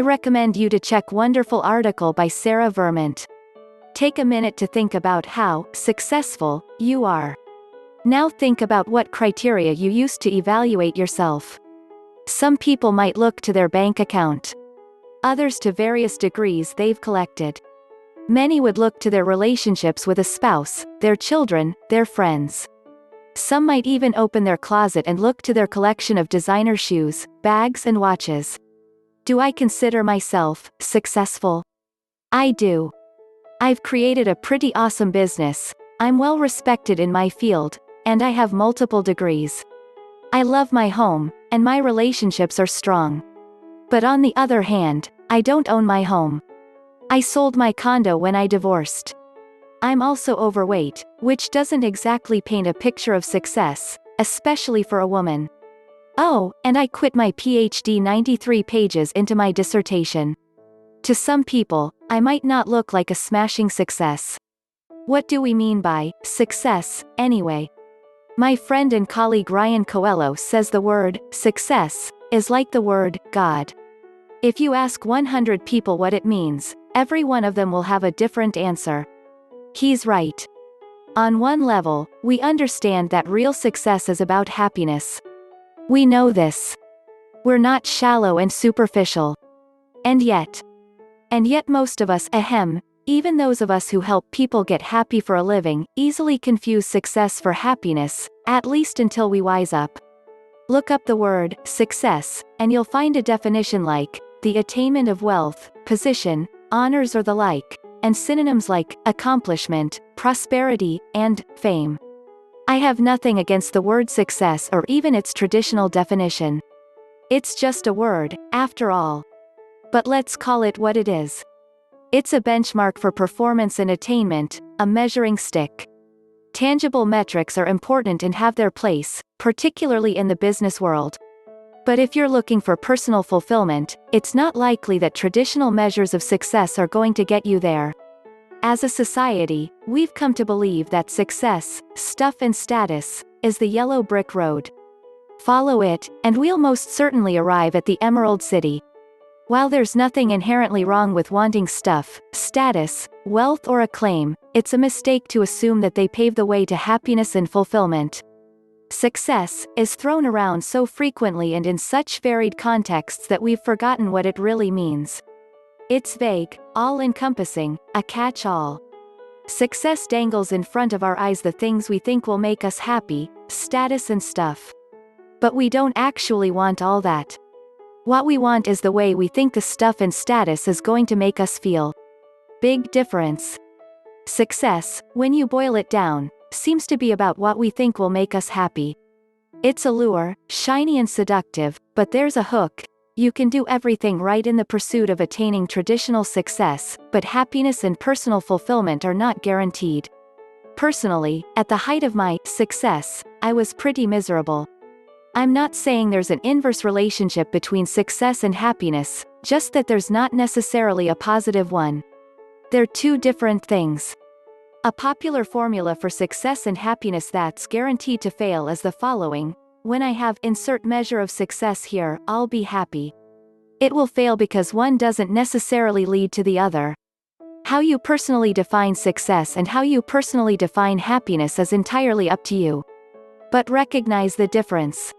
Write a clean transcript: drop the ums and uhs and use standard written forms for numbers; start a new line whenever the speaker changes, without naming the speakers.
I recommend you to check wonderful article by Sarah Vermont. Take a minute to think about how successful you are. Now think about what criteria you use to evaluate yourself. Some people might look to their bank account. Others to various degrees they've collected. Many would look to their relationships with a spouse, their children, their friends. Some might even open their closet and look to their collection of designer shoes, bags and watches. Do I consider myself successful? I do. I've created a pretty awesome business, I'm well respected in my field, and I have multiple degrees. I love my home, and my relationships are strong. But on the other hand, I don't own my home. I sold my condo when I divorced. I'm also overweight, which doesn't exactly paint a picture of success, especially for a woman. Oh, and I quit my PhD 93 pages into my dissertation. To some people, I might not look like a smashing success. What do we mean by success, anyway? My friend and colleague Ryan Coelho says the word success is like the word God. If you ask 100 people what it means, every one of them will have a different answer. He's right. On one level, we understand that real success is about happiness. We know this. We're not shallow and superficial. And yet most of us, even those of us who help people get happy for a living, easily confuse success for happiness, at least until we wise up. Look up the word success, and you'll find a definition like the attainment of wealth, position, honors or the like, and synonyms like accomplishment, prosperity, and fame. I have nothing against the word success or even its traditional definition. It's just a word, after all. But let's call it what it is. It's a benchmark for performance and attainment, a measuring stick. Tangible metrics are important and have their place, particularly in the business world. But if you're looking for personal fulfillment, it's not likely that traditional measures of success are going to get you there. As a society, we've come to believe that success, stuff and status, is the yellow brick road. Follow it, and we'll most certainly arrive at the Emerald City. While there's nothing inherently wrong with wanting stuff, status, wealth or acclaim, it's a mistake to assume that they pave the way to happiness and fulfillment. Success is thrown around so frequently and in such varied contexts that we've forgotten what it really means. It's vague, all-encompassing, a catch-all. Success dangles in front of our eyes the things we think will make us happy, status and stuff. But we don't actually want all that. What we want is the way we think the stuff and status is going to make us feel. Big difference. Success, when you boil it down, seems to be about what we think will make us happy. It's a lure, shiny and seductive, but there's a hook. You can do everything right in the pursuit of attaining traditional success, but happiness and personal fulfillment are not guaranteed. Personally, at the height of my success, I was pretty miserable. I'm not saying there's an inverse relationship between success and happiness, just that there's not necessarily a positive one. They're two different things. A popular formula for success and happiness that's guaranteed to fail is the following: when I have insert measure of success here, I'll be happy. It will fail because one doesn't necessarily lead to the other. How you personally define success and how you personally define happiness is entirely up to you. But recognize the difference.